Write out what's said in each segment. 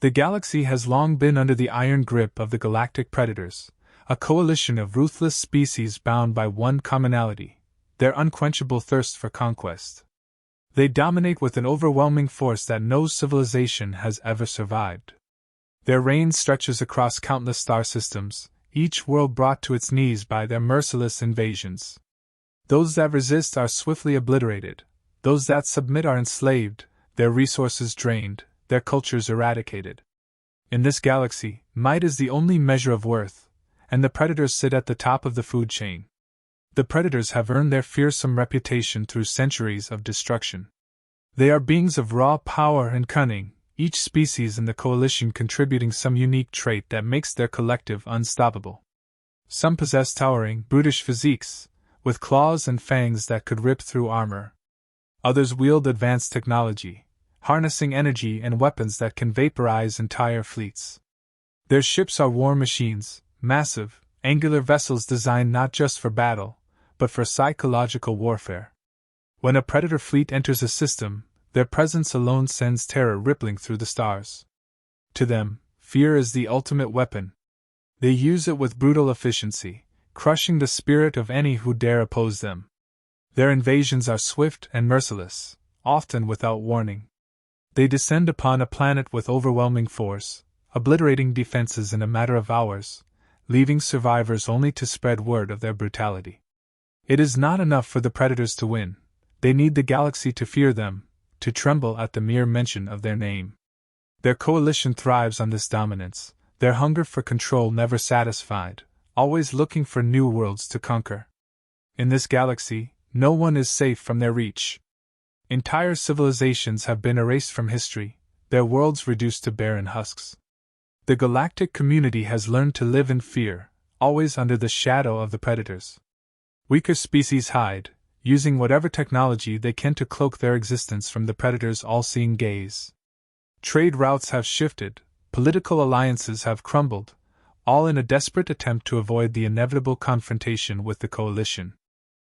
The galaxy has long been under the iron grip of the Galactic Predators, a coalition of ruthless species bound by one commonality: their unquenchable thirst for conquest. They dominate with an overwhelming force that no civilization has ever survived. Their reign stretches across countless star systems, each world brought to its knees by their merciless invasions. Those that resist are swiftly obliterated, those that submit are enslaved, their resources drained, their cultures eradicated. In this galaxy, might is the only measure of worth, and the predators sit at the top of the food chain. The predators have earned their fearsome reputation through centuries of destruction. They are beings of raw power and cunning, each species in the coalition contributing some unique trait that makes their collective unstoppable. Some possess towering, brutish physiques, with claws and fangs that could rip through armor. Others wield advanced technology, harnessing energy and weapons that can vaporize entire fleets. Their ships are war machines, massive, angular vessels designed not just for battle, but for psychological warfare. When a predator fleet enters a system, their presence alone sends terror rippling through the stars. To them, fear is the ultimate weapon. They use it with brutal efficiency, crushing the spirit of any who dare oppose them. Their invasions are swift and merciless, often without warning. They descend upon a planet with overwhelming force, obliterating defenses in a matter of hours, leaving survivors only to spread word of their brutality. It is not enough for the predators to win. They need the galaxy to fear them, to tremble at the mere mention of their name. Their coalition thrives on this dominance, their hunger for control never satisfied, always looking for new worlds to conquer. In this galaxy, no one is safe from their reach. Entire civilizations have been erased from history, their worlds reduced to barren husks. The galactic community has learned to live in fear, always under the shadow of the predators. Weaker species hide, using whatever technology they can to cloak their existence from the predators' all-seeing gaze. Trade routes have shifted, political alliances have crumbled, all in a desperate attempt to avoid the inevitable confrontation with the coalition.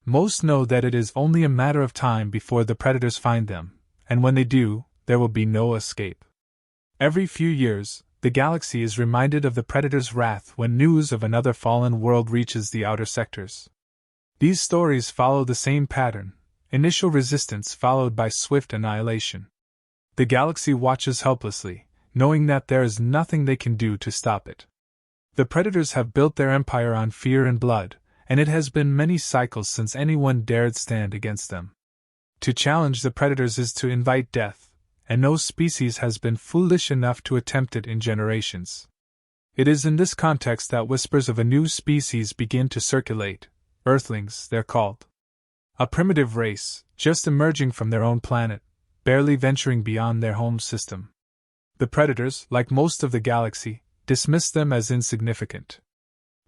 Most know that it is only a matter of time before the predators find them, and when they do, there will be no escape. Every few years, the galaxy is reminded of the predators' wrath when news of another fallen world reaches the outer sectors. These stories follow the same pattern: initial resistance followed by swift annihilation. The galaxy watches helplessly, knowing that there is nothing they can do to stop it. The predators have built their empire on fear and blood, and it has been many cycles since anyone dared stand against them. To challenge the predators is to invite death, and no species has been foolish enough to attempt it in generations. It is in this context that whispers of a new species begin to circulate. Earthlings, they're called. A primitive race, just emerging from their own planet, barely venturing beyond their home system. The predators, like most of the galaxy, dismiss them as insignificant.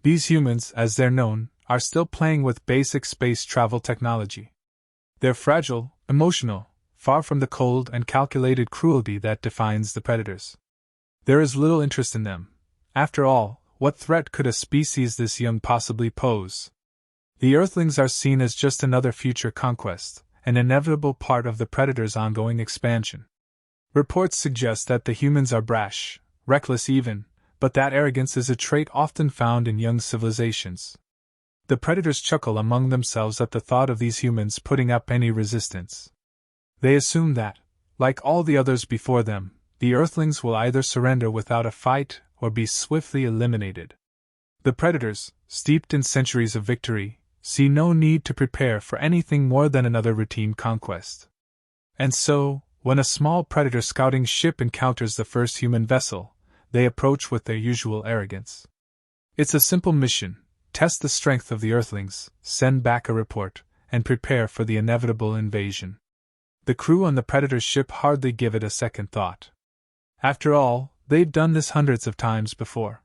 These humans, as they're known, are still playing with basic space travel technology. They're fragile, emotional, far from the cold and calculated cruelty that defines the predators. There is little interest in them. After all, what threat could a species this young possibly pose? The Earthlings are seen as just another future conquest, an inevitable part of the predators' ongoing expansion. Reports suggest that the humans are brash, reckless even, but that arrogance is a trait often found in young civilizations. The predators chuckle among themselves at the thought of these humans putting up any resistance. They assume that, like all the others before them, the Earthlings will either surrender without a fight or be swiftly eliminated. The predators, steeped in centuries of victory, see no need to prepare for anything more than another routine conquest. And so, when a small predator scouting ship encounters the first human vessel, they approach with their usual arrogance. It's a simple mission: test the strength of the Earthlings, send back a report, and prepare for the inevitable invasion. The crew on the predator's ship hardly give it a second thought. After all, they've done this hundreds of times before.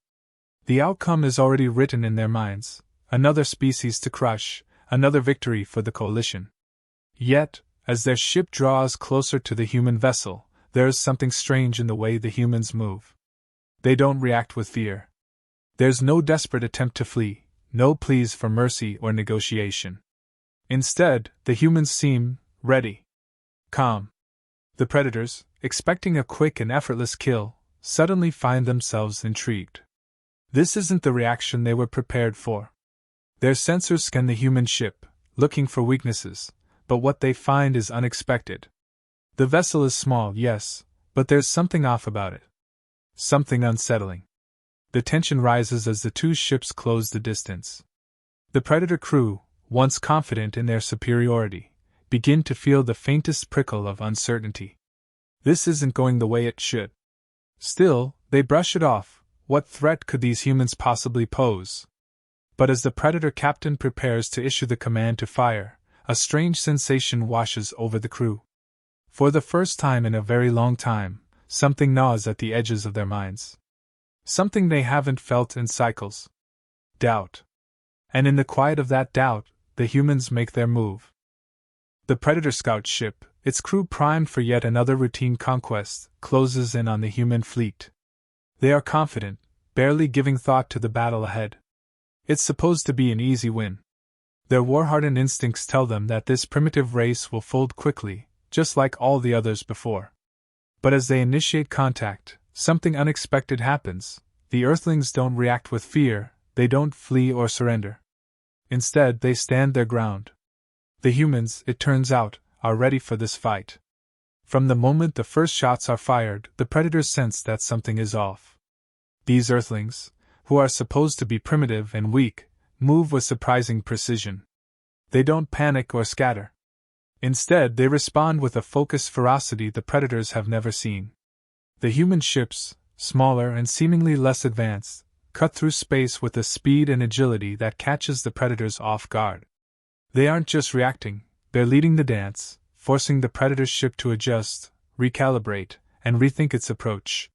The outcome is already written in their minds: another species to crush, another victory for the coalition. Yet, as their ship draws closer to the human vessel, there is something strange in the way the humans move. They don't react with fear. There's no desperate attempt to flee, no pleas for mercy or negotiation. Instead, the humans seem ready, calm. The predators, expecting a quick and effortless kill, suddenly find themselves intrigued. This isn't the reaction they were prepared for. Their sensors scan the human ship, looking for weaknesses, but what they find is unexpected. The vessel is small, yes, but there's something off about it. Something unsettling. The tension rises as the two ships close the distance. The Predator crew, once confident in their superiority, begin to feel the faintest prickle of uncertainty. This isn't going the way it should. Still, they brush it off. What threat could these humans possibly pose? But as the Predator captain prepares to issue the command to fire, a strange sensation washes over the crew. For the first time in a very long time, something gnaws at the edges of their minds. Something they haven't felt in cycles. Doubt. And in the quiet of that doubt, the humans make their move. The Predator scout ship, its crew primed for yet another routine conquest, closes in on the human fleet. They are confident, barely giving thought to the battle ahead. It's supposed to be an easy win. Their war-hardened instincts tell them that this primitive race will fold quickly, just like all the others before. But as they initiate contact, something unexpected happens. The Earthlings don't react with fear, they don't flee or surrender. Instead, they stand their ground. The humans, it turns out, are ready for this fight. From the moment the first shots are fired, the Predators sense that something is off. These Earthlings, who are supposed to be primitive and weak, move with surprising precision. They don't panic or scatter. Instead, they respond with a focused ferocity the Predators have never seen. The human ships, smaller and seemingly less advanced, cut through space with a speed and agility that catches the Predators off guard. They aren't just reacting, they're leading the dance, forcing the Predator's ship to adjust, recalibrate, and rethink its approach.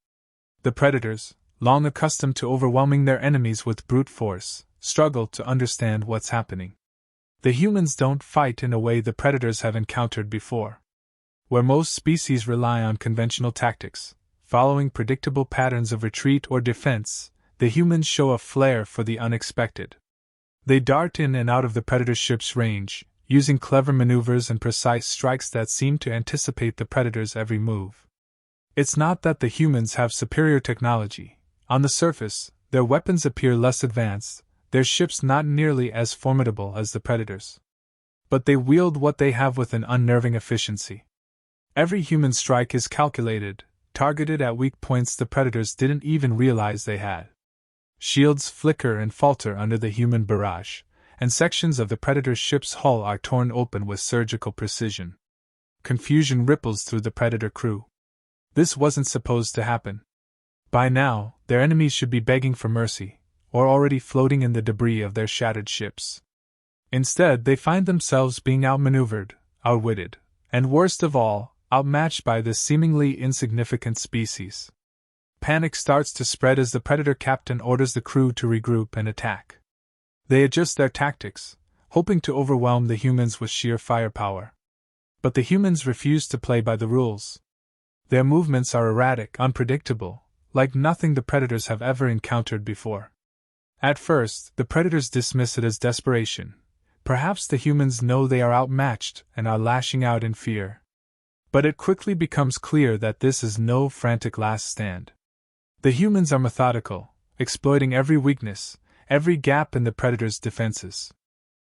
The Predators, long accustomed to overwhelming their enemies with brute force, struggle to understand what's happening. The humans don't fight in a way the Predators have encountered before. Where most species rely on conventional tactics, following predictable patterns of retreat or defense, the humans show a flair for the unexpected. They dart in and out of the Predator ship's range, using clever maneuvers and precise strikes that seem to anticipate the Predator's every move. It's not that the humans have superior technology. On the surface, their weapons appear less advanced, their ships not nearly as formidable as the Predators. But they wield what they have with an unnerving efficiency. Every human strike is calculated, targeted at weak points the Predators didn't even realize they had. Shields flicker and falter under the human barrage, and sections of the Predator's ship's hull are torn open with surgical precision. Confusion ripples through the Predator crew. This wasn't supposed to happen. By now, their enemies should be begging for mercy, or already floating in the debris of their shattered ships. Instead, they find themselves being outmaneuvered, outwitted, and worst of all, outmatched by this seemingly insignificant species. Panic starts to spread as the Predator captain orders the crew to regroup and attack. They adjust their tactics, hoping to overwhelm the humans with sheer firepower. But the humans refuse to play by the rules. Their movements are erratic, unpredictable, like nothing the Predators have ever encountered before. At first, the Predators dismiss it as desperation. Perhaps the humans know they are outmatched and are lashing out in fear. But it quickly becomes clear that this is no frantic last stand. The humans are methodical, exploiting every weakness, every gap in the Predators' defenses.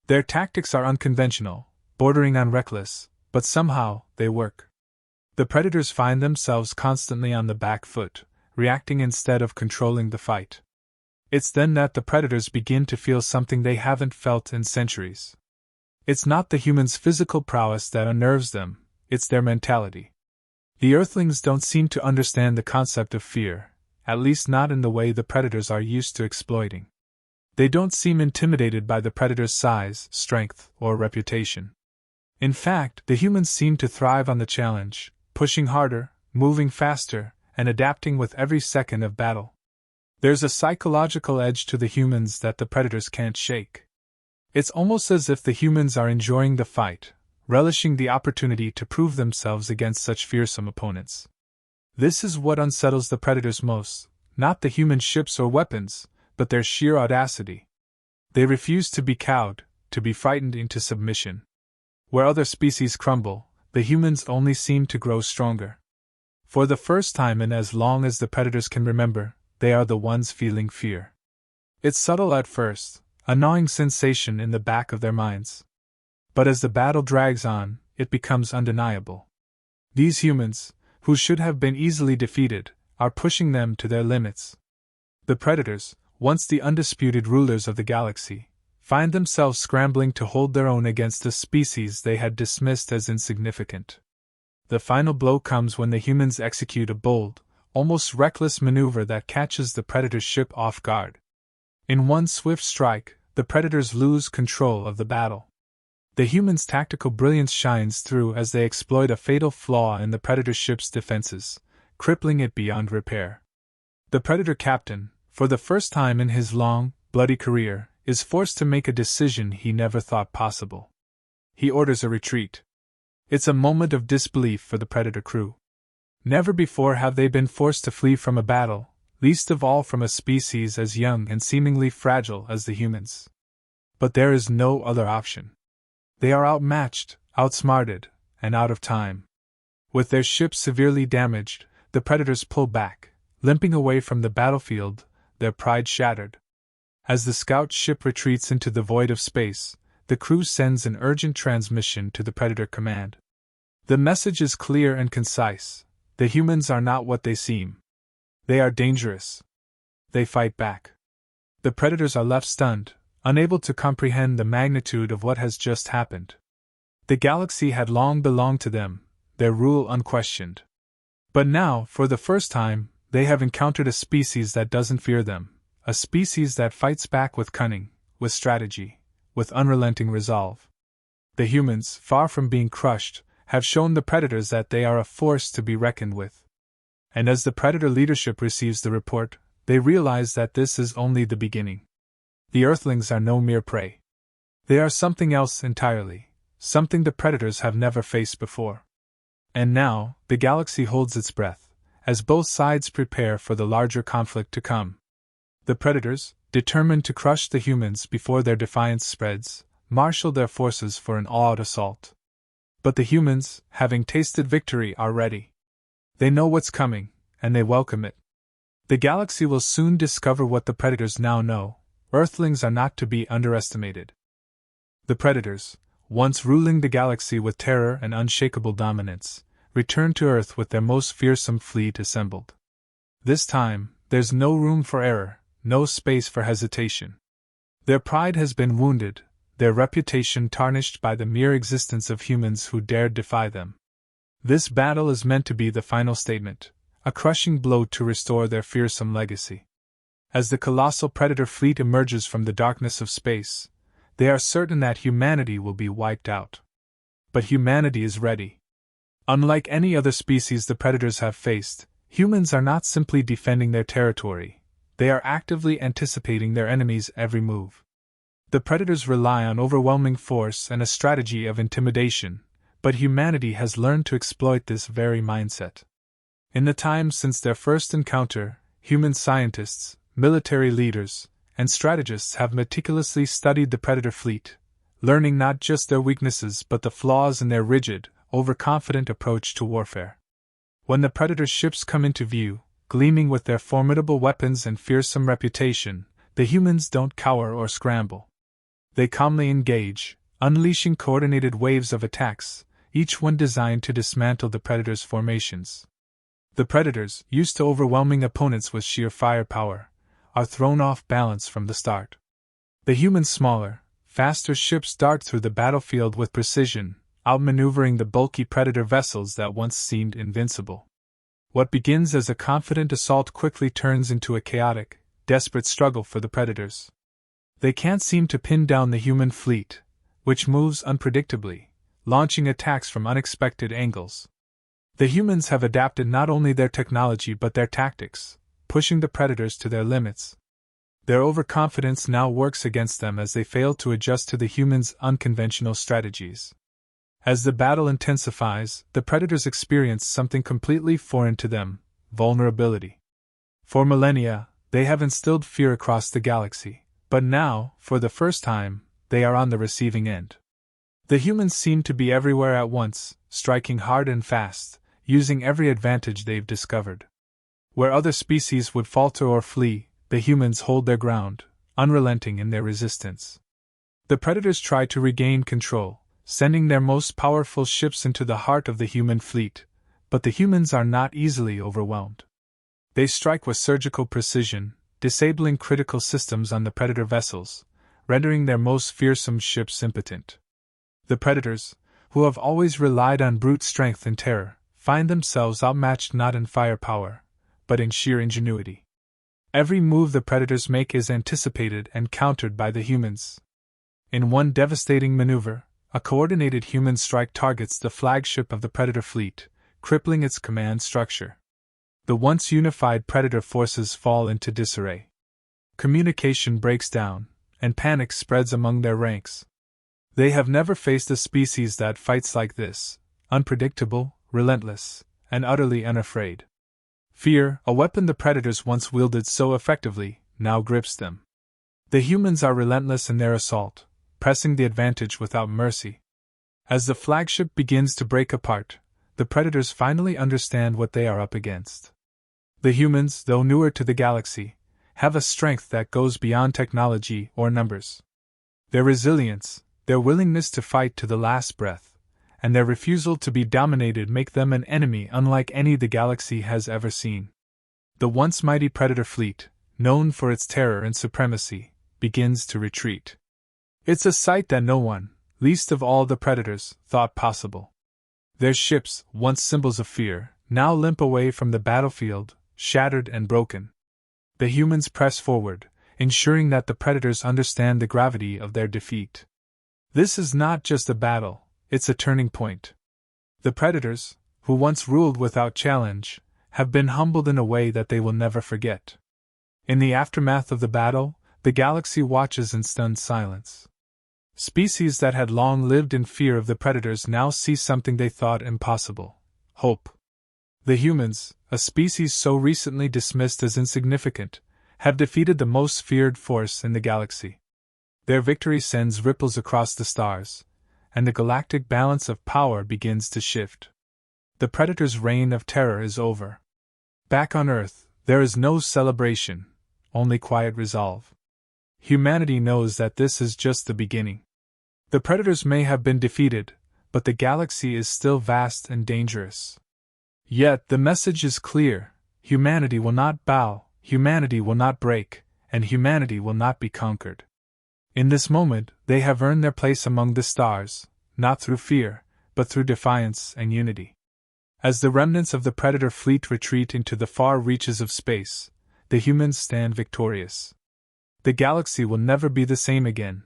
Their tactics are unconventional, bordering on reckless, but somehow they work. The Predators find themselves constantly on the back foot, reacting instead of controlling the fight. It's then that the Predators begin to feel something they haven't felt in centuries. It's not the humans' physical prowess that unnerves them, it's their mentality. The Earthlings don't seem to understand the concept of fear, at least not in the way the Predators are used to exploiting. They don't seem intimidated by the Predator's size, strength, or reputation. In fact, the humans seem to thrive on the challenge, pushing harder, moving faster, and adapting with every second of battle. There's a psychological edge to the humans that the Predators can't shake. It's almost as if the humans are enjoying the fight, relishing the opportunity to prove themselves against such fearsome opponents. This is what unsettles the Predators most, not the human ships or weapons, but their sheer audacity. They refuse to be cowed, to be frightened into submission. Where other species crumble, the humans only seem to grow stronger. For the first time in as long as the Predators can remember, they are the ones feeling fear. It's subtle at first, a gnawing sensation in the back of their minds. But as the battle drags on, it becomes undeniable. These humans, who should have been easily defeated, are pushing them to their limits. The Predators, once the undisputed rulers of the galaxy, find themselves scrambling to hold their own against a species they had dismissed as insignificant. The final blow comes when the humans execute a bold, almost reckless maneuver that catches the Predator's ship off guard. In one swift strike, the Predators lose control of the battle. The humans' tactical brilliance shines through as they exploit a fatal flaw in the Predator ship's defenses, crippling it beyond repair. The Predator captain, for the first time in his long, bloody career, is forced to make a decision he never thought possible. He orders a retreat. It's a moment of disbelief for the Predator crew. Never before have they been forced to flee from a battle, least of all from a species as young and seemingly fragile as the humans. But there is no other option. They are outmatched, outsmarted, and out of time. With their ship severely damaged, the Predators pull back, limping away from the battlefield, their pride shattered. As the scout ship retreats into the void of space, the crew sends an urgent transmission to the Predator command. The message is clear and concise: the humans are not what they seem. They are dangerous. They fight back. The Predators are left stunned, unable to comprehend the magnitude of what has just happened. The galaxy had long belonged to them, their rule unquestioned. But now, for the first time, they have encountered a species that doesn't fear them, a species that fights back with cunning, with strategy, with unrelenting resolve. The humans, far from being crushed, have shown the Predators that they are a force to be reckoned with. And as the Predator leadership receives the report, they realize that this is only the beginning. The Earthlings are no mere prey. They are something else entirely, something the Predators have never faced before. And now, the galaxy holds its breath, as both sides prepare for the larger conflict to come. The Predators, determined to crush the humans before their defiance spreads, marshal their forces for an all-out assault. But the humans, having tasted victory, are ready. They know what's coming, and they welcome it. The galaxy will soon discover what the Predators now know: Earthlings are not to be underestimated. The Predators, once ruling the galaxy with terror and unshakable dominance, return to Earth with their most fearsome fleet assembled. This time, there's no room for error, no space for hesitation. Their pride has been wounded, their reputation tarnished by the mere existence of humans who dared defy them. This battle is meant to be the final statement, a crushing blow to restore their fearsome legacy. As the colossal Predator fleet emerges from the darkness of space, they are certain that humanity will be wiped out. But humanity is ready. Unlike any other species the Predators have faced, humans are not simply defending their territory, they are actively anticipating their enemies' every move. The Predators rely on overwhelming force and a strategy of intimidation, but humanity has learned to exploit this very mindset. In the time since their first encounter, human scientists, military leaders, and strategists have meticulously studied the Predator fleet, learning not just their weaknesses but the flaws in their rigid, overconfident approach to warfare. When the Predator ships come into view, gleaming with their formidable weapons and fearsome reputation, the humans don't cower or scramble. They calmly engage, unleashing coordinated waves of attacks, each one designed to dismantle the Predators' formations. The Predators, used to overwhelming opponents with sheer firepower, are thrown off balance from the start. The humans' smaller, faster ships dart through the battlefield with precision, outmaneuvering the bulky Predator vessels that once seemed invincible. What begins as a confident assault quickly turns into a chaotic, desperate struggle for the Predators. They can't seem to pin down the human fleet, which moves unpredictably, launching attacks from unexpected angles. The humans have adapted not only their technology but their tactics, pushing the Predators to their limits. Their overconfidence now works against them as they fail to adjust to the humans' unconventional strategies. As the battle intensifies, the Predators experience something completely foreign to them: vulnerability. For millennia, they have instilled fear across the galaxy, but now, for the first time, they are on the receiving end. The humans seem to be everywhere at once, striking hard and fast, using every advantage they've discovered. Where other species would falter or flee, the humans hold their ground, unrelenting in their resistance. The predators try to regain control, sending their most powerful ships into the heart of the human fleet, but the humans are not easily overwhelmed. They strike with surgical precision, disabling critical systems on the predator vessels, rendering their most fearsome ships impotent. The predators, who have always relied on brute strength and terror, find themselves outmatched not in firepower, but in sheer ingenuity. Every move the predators make is anticipated and countered by the humans. In one devastating maneuver, a coordinated human strike targets the flagship of the predator fleet, crippling its command structure. The once unified predator forces fall into disarray. Communication breaks down, and panic spreads among their ranks. They have never faced a species that fights like this, unpredictable, relentless, and utterly unafraid. Fear, a weapon the predators once wielded so effectively, now grips them. The humans are relentless in their assault, pressing the advantage without mercy. As the flagship begins to break apart, the predators finally understand what they are up against. The humans, though newer to the galaxy, have a strength that goes beyond technology or numbers. Their resilience, their willingness to fight to the last breath, and their refusal to be dominated make them an enemy unlike any the galaxy has ever seen. The once mighty predator fleet, known for its terror and supremacy, begins to retreat. It's a sight that no one, least of all the predators, thought possible. Their ships, once symbols of fear, now limp away from the battlefield, shattered and broken. The humans press forward, ensuring that the predators understand the gravity of their defeat. This is not just a battle, it's a turning point. The predators, who once ruled without challenge, have been humbled in a way that they will never forget. In the aftermath of the battle, the galaxy watches in stunned silence. Species that had long lived in fear of the predators now see something they thought impossible: hope. The humans, a species so recently dismissed as insignificant, have defeated the most feared force in the galaxy. Their victory sends ripples across the stars, and the galactic balance of power begins to shift. The predator's reign of terror is over. Back on Earth, there is no celebration, only quiet resolve. Humanity knows that this is just the beginning. The predators may have been defeated, but the galaxy is still vast and dangerous. Yet the message is clear: humanity will not bow, humanity will not break, and humanity will not be conquered. In this moment, they have earned their place among the stars, not through fear, but through defiance and unity. As the remnants of the predator fleet retreat into the far reaches of space, the humans stand victorious. The galaxy will never be the same again.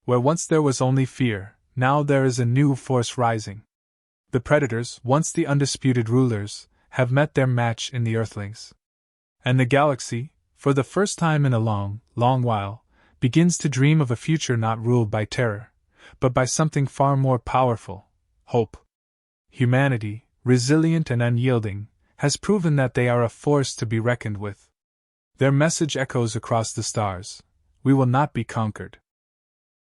Where once there was only fear, now there is a new force rising. The predators, once the undisputed rulers, have met their match in the Earthlings. And the galaxy, for the first time in a long, long while, begins to dream of a future not ruled by terror, but by something far more powerful: hope. Humanity, resilient and unyielding, has proven that they are a force to be reckoned with. Their message echoes across the stars: we will not be conquered.